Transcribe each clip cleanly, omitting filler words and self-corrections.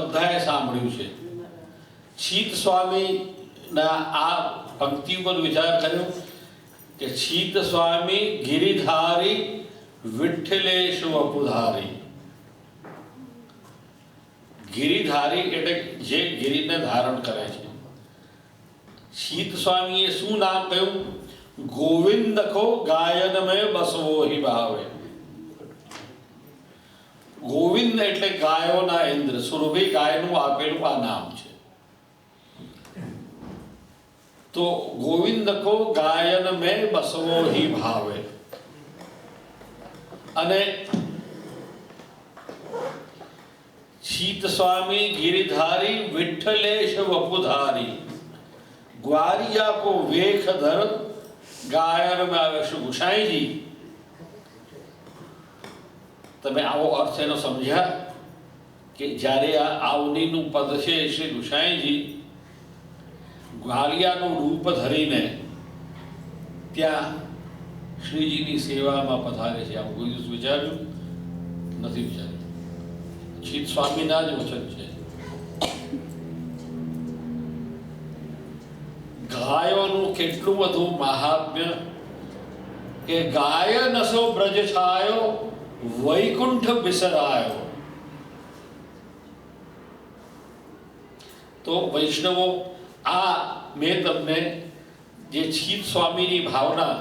બધાએ સાંભળ્યું છે. છીત સ્વામીના આ પંક્તિ પર વિચાર કર્યો કે છીત સ્વામી ગિરિધારી વિઠ્ઠલેશ વપુધારી. ગિરિધારી એટલે જે ગિરિને ધારણ કરે છે. છીત સ્વામીએ શું નામ કહ્યું? ગોવિંદ કો ગાયન મેં બસવો હિ ભાવે. ગોવિંદ એટલે ગાયોના ઇન્દ્ર, સુરભી ગાયનું આપેલું આ નામ છે. તો ગોવિંદ કો ગાયન મેં બસવો હિ ભાવે. અને છીત સ્વામી गिरिधारी विठ्ठलेश वपुधारी. ग्वारिया को वेख धर गायन में આવે શું? ગુસાઈજી, તમે આવો અર્થ એનો સમજ્યા કે જ્યારે આ આવનીનું પદ છે શ્રી ગુસાઈજી ગ્વાલિયાનું રૂપ ધરીને ત્યાં શ્રીજીની સેવામાં પધારે છે. આવું કોઈ દિવસ વિચાર્યું નથી? વિચાર્યું. છીત સ્વામીના જ વચન છે. ગાયોનું કેટલું બધું મહાત્મ્ય કે ગાય નસો બ્રજ છાયો વૈકુંઠ બિસરાયો. તો વૈષ્ણવો, આ મેં તમને જે છીત સ્વામીની ભાવના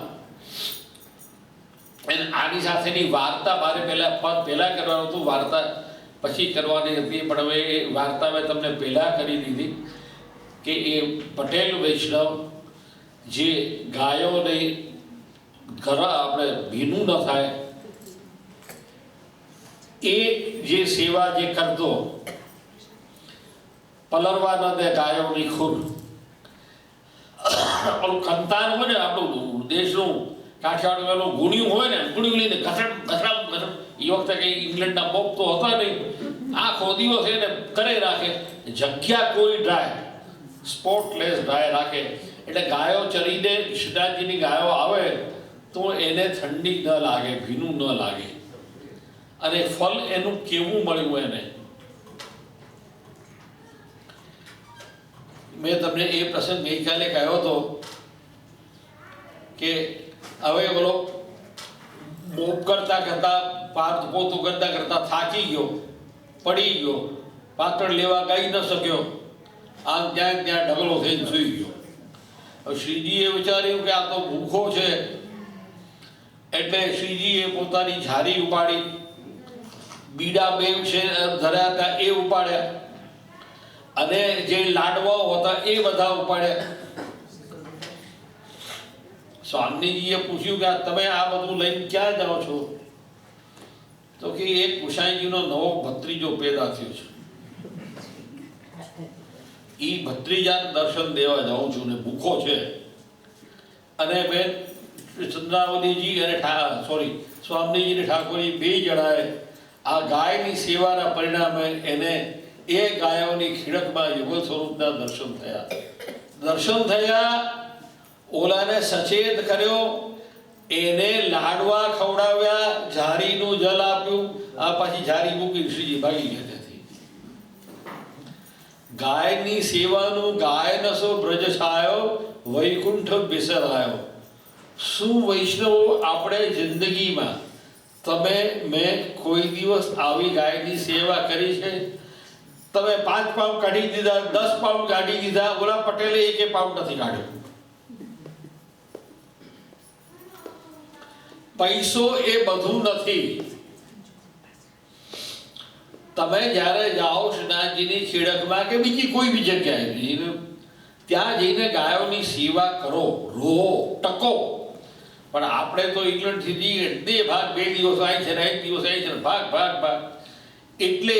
અને આની સાથેની વાર્તા મારે પહેલા કરવાનું હતું, વાર્તા પછી કરવાની હતી, પણ હવે એ વાર્તા મેં તમને પહેલા કરી દીધી કે એ પટેલ વૈષ્ણવ જે ગાયોને ઘર આપણે ભીનું ન થાય એ જે સેવા જે કરતો, પલરવા ન દે ગાયોની ખુર. ઓલું ખંતાન હોય ને આપણું દેશનું કાઠિયાવાડનું ગુણ્યું હોય ને, ગુણ્યું લઈને ઘસડ ઘસડામ ઘસડ. એ વખતે કંઈ ઇંગ્લેન્ડના પોપ તો હતા નહીં, આખો દિવસ એને કરે રાખે, જગ્યા કોઈ ડ્રાય, સ્પોટલેસ ડ્રાય રાખે. એટલે ગાયો ચરીને કૃષ્ણાજીની ગાયો આવે તો એને ઠંડી ન લાગે, ભીનું ન લાગે. અને ફળ એનું કેવું મળ્યું એને. મેં તમને એ પ્રસંગ ગઈકાલે કહ્યો હતો કે હવે બોલો મોપ કરતા કરતા પોતું કરતા કરતા થાકી ગયો, પડી ગયો, પાતળ લેવા ગઈ ન શક્યો, આમ ત્યાં ઢગલો થઈને સૂઈ ગયો. હવે શ્રીજીએ વિચાર્યું કે આ તો ભૂખો છે, એટલે શ્રીજીએ પોતાની ઝારી ઉપાડી, બીડા બે છે ધર્યા હતા એ ઉપાડ્યા, અને જે લાડવાઓ હતા એ બધા ઉપાડ્યા. સ્વામીજીએ પૂછ્યું કે તમે આ બધું લઈને ક્યાં જાઓ છો? તો કે એક ગુસાઈજીનો નવો ભત્રીજો પેદા થયો છે, એ ભત્રીજાને દર્શન દેવા જાઉં છું ને ભૂખો છે. અને મેં ચંદ્રાવલીજી અને સ્વામીજી ને ઠાકોરજી બે જણાએ આ ગાયની સેવાના પરિણામે એને એ ગાયોની ખીડકમાં યુગલ સ્વરૂપના દર્શન થયા. ઓલાને સચેત કર્યો, એને લાડવા ખવડાવ્યા, ઝારીનું જલ આપ્યું. આ પાછી ઝારી મૂકી શ્રીજી ભાગી ગયા ત્યાંથી. ગાયની સેવાનું ગાય નસો બ્રજ છાયો વૈકુંઠ બિસરાયો. શું વૈષ્ણવો, આપણે જિંદગીમાં તમે મેં કોઈ દિવસ આવી ગાયની સેવા કરી છે? તમે 5 પાઉન્ડ કાઢી દીધા, 10 પાઉન્ડ કાઢી દીધા, ઓલા પટેલે 1 પાઉન્ડ નથી કાઢ્યો. પૈસો એ બધું નથી. તમે જ્યારે જાઓ શ્રીનાથજીની ખીડકમાં કે બીજી કોઈ બી જગ્યાએ, ત્યાં જઈને ગાયોની સેવા કરો, રહો, ટકો. પણ આપણે તો ઇંગ્લેન્ડથી દે ભાગ 2 દિવસ આવી છે ને 1 દિવસ આવી છે ને ભાગ ભાગ ભાગ. એટલે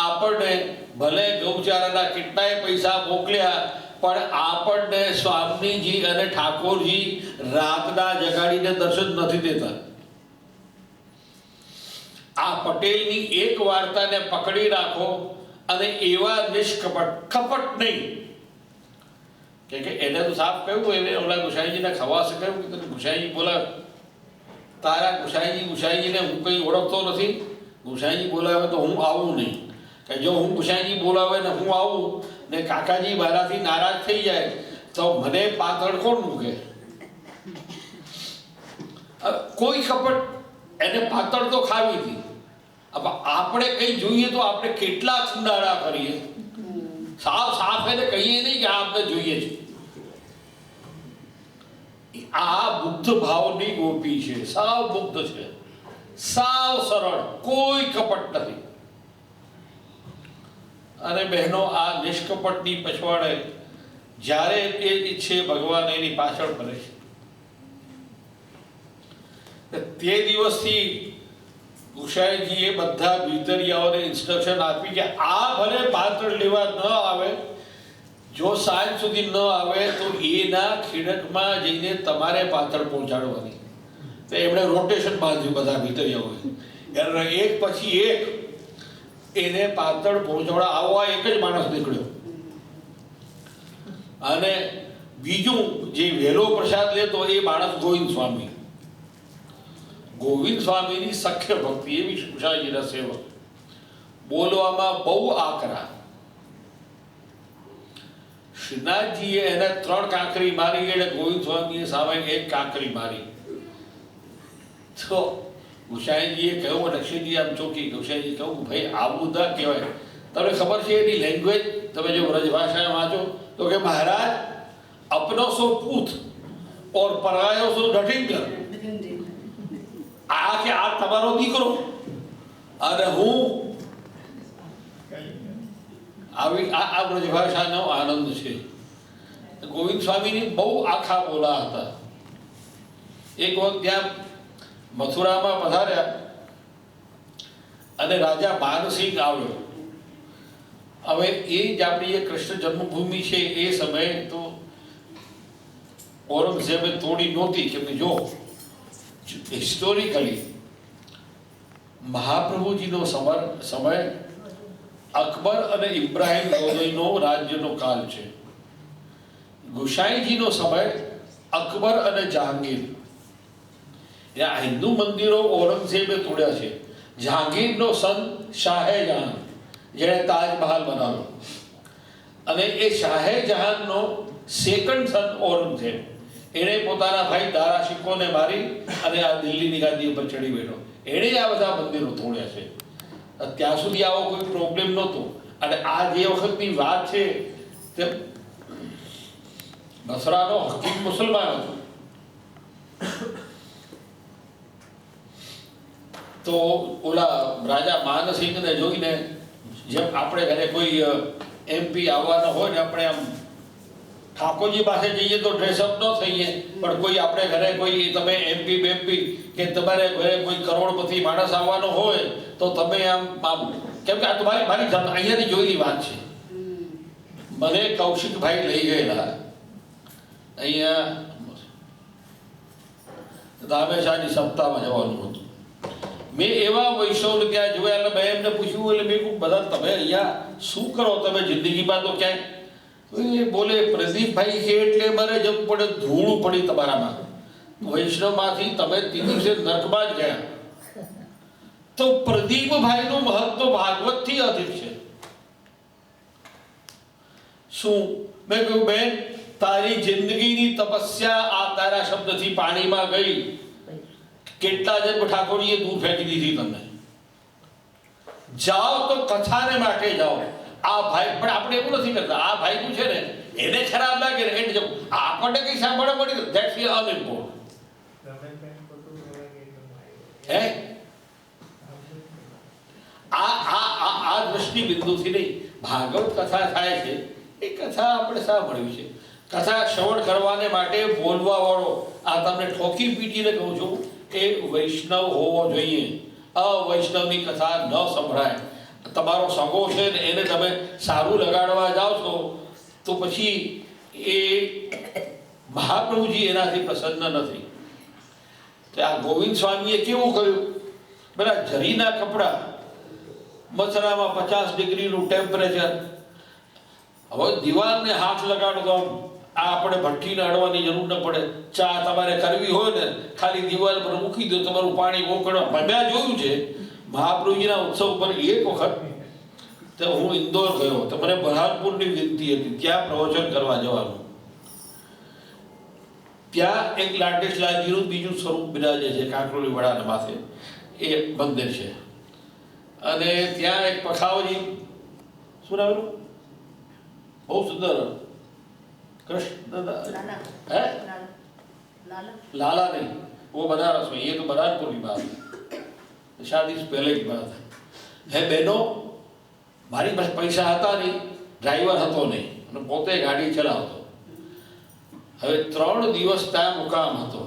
આપણને ભલે ગૌચારાના કેટલાય પૈસા મોકલ્યા, પણ આપણને સ્વામીજી અને ઠાકોરજી રાતના જગાડીને દર્શન નથી દેતા. આ પટેલની એક વાર્તાને પકડી રાખો અને એવા નિષ્કપટ, કપટ નહીં. કે એને તો સાફ કહ્યું, એને ઓલા ગુસાઈજીને ખવાશે કહ્યું કે તને ગુસાઈજી બોલાવે. તારા ગુસાઈજીને હું કંઈ ઓળખતો નથી, ગુસાઈજી બોલાવે તો હું આવું નહીં. કે જો હું ગુસાઈજી બોલાવે ને હું આવું ને કાકાજી મારાથી નારાજ થઈ જાય તો મને પાછળ કોણ મૂકે? કોઈ કપટ એને પાતળ તો ખાવી હતી. આપણે કઈ જોઈએ તો આપણે કેટલા છુંડાળા કરીએ, સાફ સાફ એને કહીએ નહીં કે આપણે જોઈએ છે. આ બુદ્ધ ભાવની ગોપી છે, સાવ બુદ્ધ છે, સાવ સરળ, કોઈ કપટ નથી. અને બહેનો, આ નિષ્કપટની પછવાડે જ્યારે એ ઈચ્છે ભગવાન એની પાછળ ફરે છે. તે દિવસથી ગુસાઈજીએ બધા ભીતરિયાઓને ઇન્સ્ટ્રક્શન આપી કે આ ભલે પાત્ર લેવા ન આવે, જો સાંજ સુધી ન આવે તો એના ખીડકમાં જઈને તમારે પાત્ર પહોંચાડવાની. તો એમણે રોટેશન બાંધ્યું બધા ભીતરિયાઓએ, એક પછી એક એને પાતળ પહોંચાડવા આવવા એક જ માણસ નીકળ્યો. અને બીજું જે વહેલો પ્રસાદ લેતો એ માણસ ગોવિંદ સ્વામી. ગોવિંદ સ્વામીની સખ્ય ભક્તિ, એવી ગુસાઈજીના સેવક, બોલવામાં બહુ આકરા. શ્રીનાથજીએ એને 3 કાંકરી મારી, એટલે ગોવિંદ સ્વામીએ સામે 1 કાંકરી મારી. તો ગુસાઈજીએ કહ્યું, લક્ષ્મીજી આમ ચોકી, ગુસાઈજી કહ્યું, ભાઈ આવું ના કહેવાય, તમને ખબર છે એની લેંગ્વેજ? તમે જો વ્રજભાષા વાંચો તો કે મહારાજ અપનો સો પૂત ઓર પરાયો સો ઢઠિંગર. આ કે આ તમારો દીકરો અને હું, આવી આ વ્રજભાષાનો આનંદ છે. ગોવિંદ સ્વામીની બહુ આખા બોલા હતા. એક વખત ત્યાં મથુરામાં પધાર્યા અને રાજા માનસિંહ આવ્યો. હવે એ જ આપણી જે કૃષ્ણ જન્મભૂમિ છે એ સમયે તો ઔરંગઝેબે તોડી નહોતી, કેમ કે જો હિસ્ટોરિકલી મહાપ્રભુજીનો સમય અકબર અને ઇબ્રાહિમ લોધીનો રાજ્યનો કાળ છે. ગુસાઈજીનો સમય અકબર અને જહાંગીર. આ હિન્દુ મંદિરો ઔરંગઝેબે તોડ્યા છે. જહાંગીરનો સન શાહજહાન, જેણે તાજમહાલ બનાવ્યો, અને એ શાહજહાનનો સેકન્ડ સન ઔરંગઝેબ, એણે પોતાના ભાઈ દારા શિકોને મારી અને આ દિલ્હીની ગાદી ઉપર ચડી બેઠો. એણે જ આ બધા મંદિરો તોડ્યા છે. ત્યાં સુધી આવો કોઈ પ્રોબ્લેમ નહોતો. અને આ જે વખતની વાત છે તે બસરાનો હકીમ મુસલમાન હતો. તો ઓલા રાજા માનસિંહને જોઈને, જેમ આપણે ઘરે કોઈ MP આવવાનો હોય ને, આપણે આમ ઠાકોરજી પાસે જઈએ તો ડ્રેસઅપ ન થઈએ, પણ કોઈ આપણે ઘરે કોઈ તમે MP કે તમારે ઘરે કોઈ કરોડપતિ માણસ આવવાનો હોય તો તમે આમ કેમ કે આ તમારી મારી અહીંયાની જોયેલી વાત છે. મને કૌશિકભાઈ લઈ ગયેલા અહીંયા રામેશાની સપ્તાહમાં જવાનું હતું. મેં એવા વૈષ્ણવને ત્યાં જોયા, એટલે મેં એમને પૂછ્યું, એટલે મેં કહ્યું બધા તમે અહીંયા શું કરો તમે જિંદગીમાં? તો ક્યાંય બોલે પ્રદીપભાઈ છે એટલે મારે જવું પડે, ધૂળ પડી તમારામાં, વૈષ્ણવમાંથી તમે 3 દિવસે નરકમાં જ ગયા. તો પ્રદીપભાઈનું મહત્વ ભાગવતથી અધિક છે. શું? મેં કહ્યું બેન, તારી જિંદગીની તપસ્યા આ તારા શબ્દથી પાણીમાં ગઈ. કેટલા જન્મ ઠાકોરજીએ દૂર ફેંકી દીધી તમને. જાઓ તો કથાને માટે જાઓ. આ ભાઈ પણ આપણે એવું નથી કરતા. આ ભાઈ નું છે ને, એને ખરાબ લાગે ને એટલે જવું, આપણને કઈ સાંભળવા મળી, ધેટ્સ અનઇમ્પોર્ટન્ટ. હે આ દ્રષ્ટિ બિંદુથી નહીં, ભાગવત કથા થાય છે એ કથા આપણે સાંભળવી છે. કથા શ્રવણ કરવાને માટે બોલવા વાળો, આ તમને ઠોકી પીટીને કહું છું, એ વૈષ્ણવ હોવો જોઈએ. અવૈષ્ણવની કથા ન સંભળાય. તમારો સગો છે ને એને તમે સારું લગાડવા જાઓ છો તો પછી એ મહાપ્રભુજી એનાથી પ્રસન્ન નથી. તો આ ગોવિંદ સ્વામીએ કેવું કર્યું? પેલા જરીના કપડા, મથરામાં 50 ડિગ્રીનું ટેમ્પરેચર. હવે દિવાલને હાથ લગાડો તો આ આપણે ભઠ્ઠીને અડવાની જરૂર ન પડે. ચા તમારે કરવી હોય ને, ખાલી દિવાલ પર મૂકી દો, તમારું પાણી ઓકળવા. મેં જોયું છે મહાપ્રભુજીના ઉત્સવ પર એક વખત તો હું ઇન્દોર ગયો તો મને બરહાનપુરની વિનંતી હતી ત્યાં પ્રવચન કરવા જવાનું. ત્યાં એક લાટેશલાલજીનું બીજું સ્વરૂપ બિરાજે છે કાંકરોલી વડાના માથે, એ મંદિર છે. અને ત્યાં એક પખાવજી, શું નામ એનું? બહુ સુંદર कृष्ण है लाला नहीं, वो बनारस में, ये तो बरहानपुर की बात है, शादी से पहले की बात है. बहनों, મારી પાસે પૈસા હતા નહીં, ડ્રાઈવર હતો નહીં અને પોતે ગાડી ચલાવતો. હવે 3 દિવસ ત્યાં મુકામ હતો.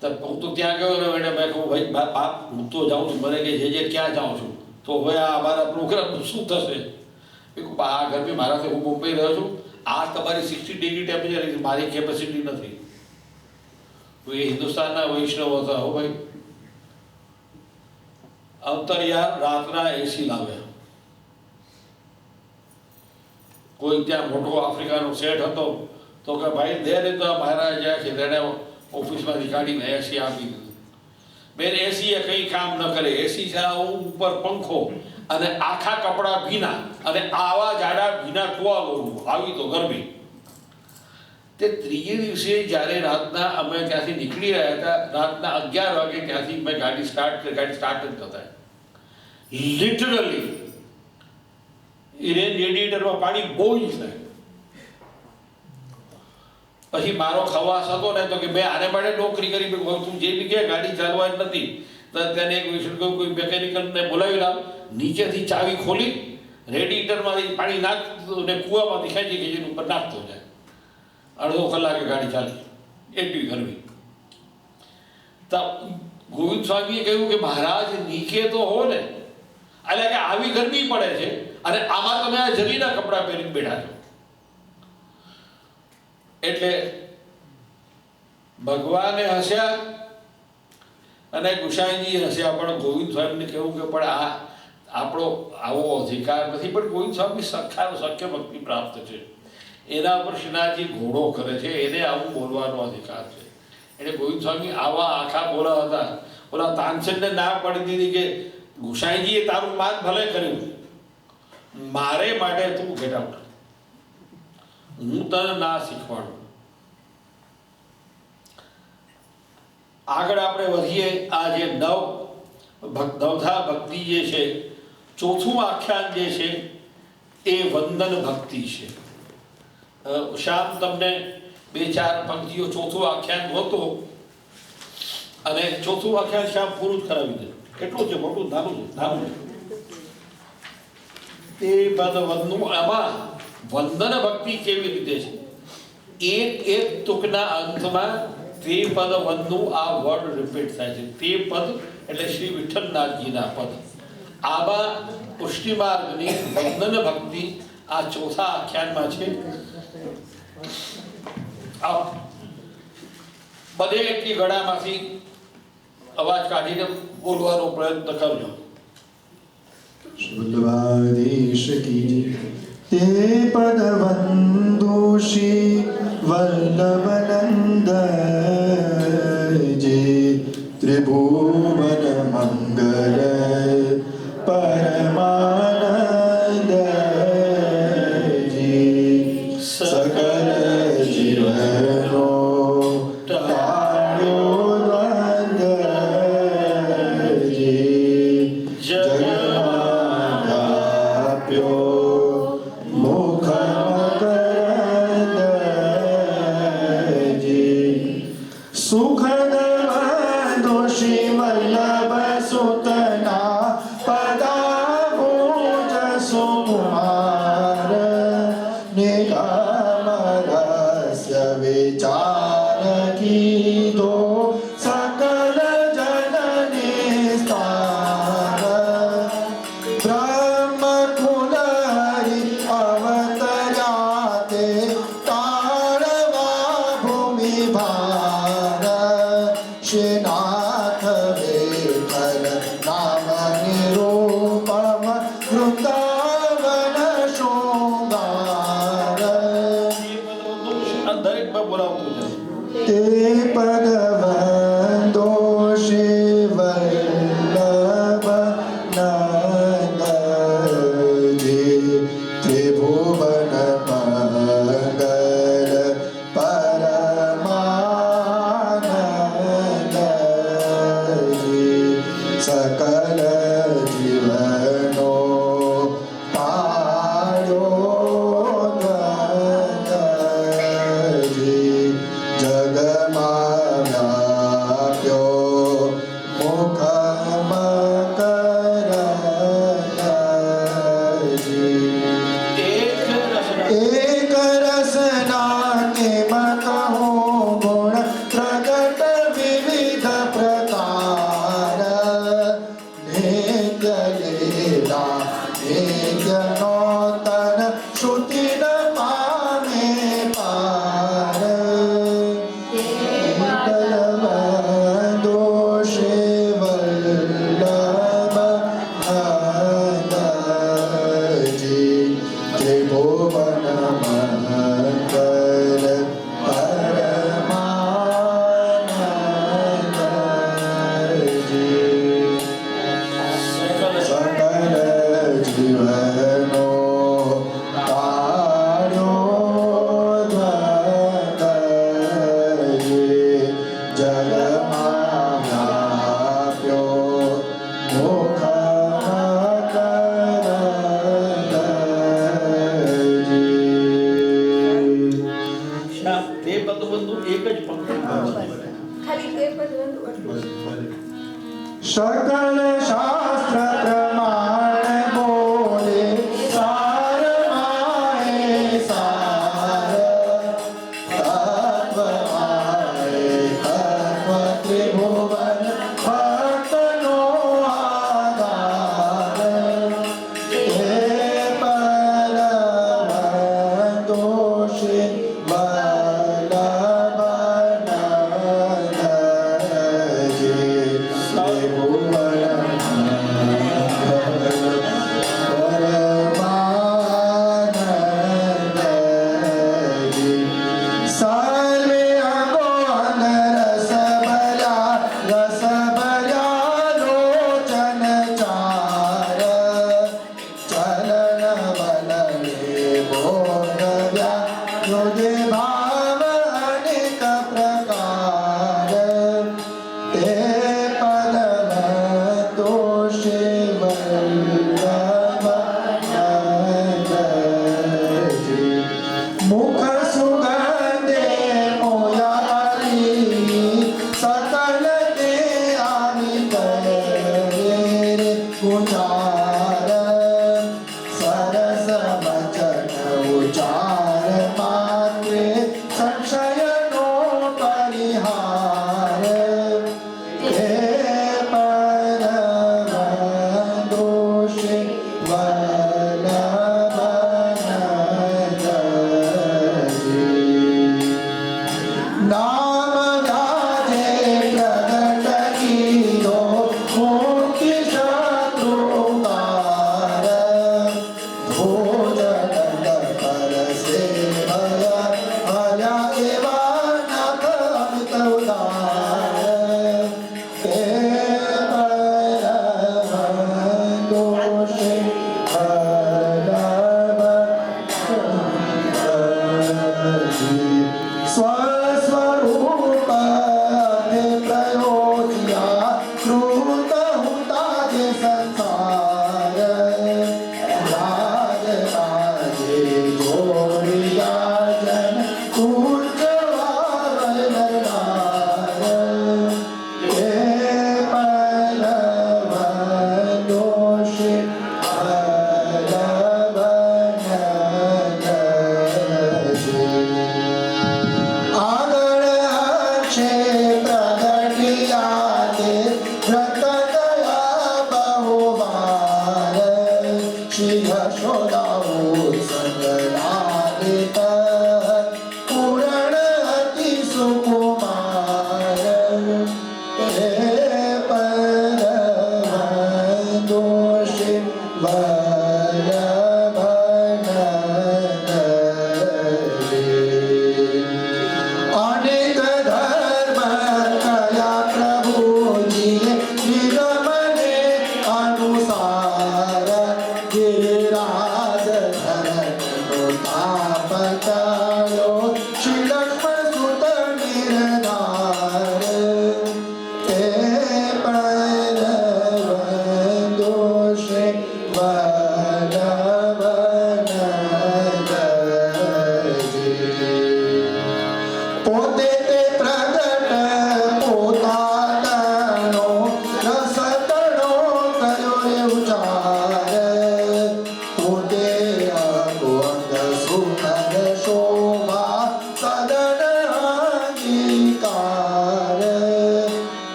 તો હું તો ત્યાં ગયો ને મેડમ, મેં કહું ભાઈ બાપ હું તો જાઉં છું, મને કે જે ક્યાં જાઉં છું, તો હવે આ અમારા પ્રોગ્રામનું શું થશે? આ ગરમી મારાથી, હું મુંબઈ રહ્યો છું, આ તમારી 60 ડિગ્રી ટેમ્પરેચર, મારી કેપેસિટી નથી. તો એ હિન્દુસ્તાનના વૈષ્ણવ હતા. હો ભાઈ, અંતરિયાળ રાતના એસી લાવ્યા. કોઈ ત્યાં મોટો આફ્રિકાનો શેઠ હતો તો કે ભાઈ દે ને, તો મહારાજ જ્યાં છે તેને ઓફિસમાંથી કાઢીને એસી આપી દીધું. બેન એસી એ કંઈ કામ ન કરે, એસી ચલાવવું, ઉપર પંખો અને આખા કપડાં ભીના અને આવા જાડા ભીના ટુવાલો, આવી તો ગરમી. તે ત્રીજે દિવસે જ્યારે રાતના અમે ત્યાંથી નીકળી રહ્યા હતા, રાતના 11 વાગે ત્યાંથી મેં ગાડી સ્ટાર્ટ જ થતા, લિટરલી રેડિએટરમાં પાણી બહુ જ થાય. પછી મારો ખવાસ હતો ને તો કે મેં આને માટે નોકરી કરી, તું જે બી કે ગાડી ચાલવા જ નથી, તો તેને એક વિષય કહ્યું, કોઈ મેકેનિકલને બોલાવી લાવ, નીચેથી ચાવી ખોલી રેડિએટરમાંથી પાણી નાખતો ને કૂવામાંથી ખેંચી ખેંચીને ઉપર નાખતો જાય. અડધો કલાકે ગાડી ચાલી, એટલી ગરમી. તો ગોવિંદ સ્વામીએ કહ્યું કે મહારાજ નીચે તો હો ને, એટલે કે આવી ગરમી પડે છે અને આમાં તમે આ જરીના કપડાં પહેરીને બેઠા છો. એટલે ભગવાને હસ્યા અને ગુસાઈજી હસ્યા, પણ ગોવિંદ સ્વામીને કહ્યું કે પણ આ આપણો આવો અધિકાર નથી. પણ ગોવિંદ સ્વામી શક્ય ભક્તિ પ્રાપ્ત છે, એના પર શ્રીનાથજી ઘોડો કરે છે, એને આવું બોલવાનો અધિકાર છે. એટલે ગોવિંદ સ્વામી આવા આખા બોલા હતા. ઓલા તાનસેનને ના પાડી દીધી કે ગુસાઈજીએ તારું માન ભલે કર્યું, મારે માટે તું ગેટ આઉટ, હું તને ના શીખવાડું. આગળ આપણે વધીએ. આ જે નવધા ભક્તિ જે છે, ચોથું આખ્યાન જે છે એ વંદન ભક્તિ છે. શ્યામ તમને 2-4 પંક્તિઓ ચોથું આખ્યાન હતો, અને ચોથું આખ્યાન શ્યામ પૂરું જ કરાવી દે. કેટલું છે? મોટું નાનું છે? નાનું છે. તે પદ વંદનું, આમાં વંદન ભક્તિ કેવી રીતે છે? એક તુકના અંતમાં તે પદ વંદનું આ વર્ડ રિપીટ થાય છે. તે પદ એટલે શ્રી વિઠ્ઠલનાથજીના પદ. આમાં પુષ્ટિ માર્ગની વંદન ભક્તિ આ ચોથા આખ્યાનમાં છે. બધે એટલી ગળામાંથી અવાજ કાઢીને બોલવાનો પ્રયત્ન કરજો. શુદ્ધવાદેશ કી તે પદ વંદોષી વલ્લભનંદ જે ત્રિભુવન મંગલ પરમાનંદ જી સકલ જીવનો એક રસના કેમ કહું ગુણ પ્રગટ વિવિધ પ્રકાર નિત્ય લીલા નિત્ય નૂતન શ્રુતિ ન પામે પાર દોષે વલ્લભ હરજી ત્રિભુવન મંગલ પરમાનંદજી સકલ જીવનો તાર્યોધ્વજી જગમાં વ્યાપ્યો તે પદબંધુ એક જ પંક્તિમાં છે. ખાલી તે પદ બંધુ એટલું સકલ શાસ્ત્ર પ્રમાણ બોલે સાર માએ સાર તત્વ માએ તત્વ ત્રિભુવન ભક્તનો આધાર હે પરમ દોષે સર્વે અંગોન રસ ભર્યા લોચન ચાર ચલન વલને ભોગવ્યા યોગે ભાવ અનેક પ્રકાર તે પદ દોષે વલ્લભજી મુખ સુગંધે મોયાલી સકલ તે આવી કરે ગુજાર સરસ વચન ઉચાર માત્રે સંશયનો પરિહાર હે પરમ દોષે વલ્લભજી નામ ગાજે પ્રગટ કીધો મુક્તિ શત્રુકાર ભોજન પર સેવયા ભયા એવા નાથ અમિત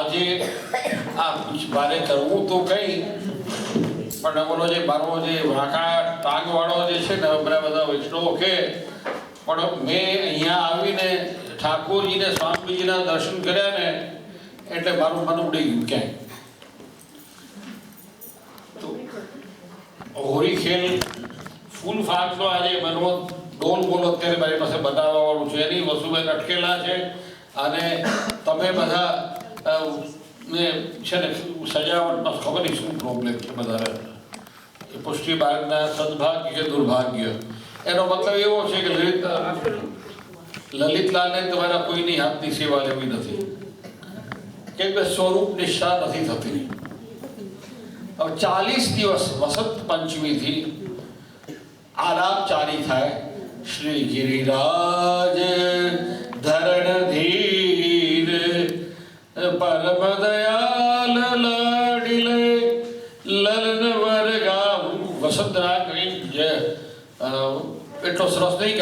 આજે આ મારે કરવું તો કંઈ પણ ઓલો જે મારો જે વાંકા ટાંગવાળો જે છે ને બધા વૈષ્ણવો કે પણ મેં અહીંયા આવીને ઠાકોરજીને સ્વામીજીના દર્શન કર્યા ને એટલે મારું મન ઉડી ગયું ક્યાંય. તો હોળી ખેલ ફૂલ ફાટનો આજે મનવો ડોલ બોલ અત્યારે મારી પાસે બનાવવાવાળું છે એની વસુભાઈ અટકેલા છે અને તમે બધા ને છે ને સજાવટમાં ખબર નહીં શું પ્રોબ્લેમ છે બધા એ પુષ્ટિ બાળકના સદભાગ્ય કે દુર્ભાગ્ય એનો મતલબ એવો છે કે લલિતલાલને તમારા કોઈની હાથની સેવા લેવી નથી કેમ કે સ્વરૂપ નિષ્ઠા નથી થતી. હવે 40 દિવસ વસંત પંચમીથી આલાપ ચાલી થાય. શ્રી ગિરિરાજ ધરણધીર પરમ દયાલ લાડીલે લલન વર્ગા વસંત રાગ એટલો સરસ નહીં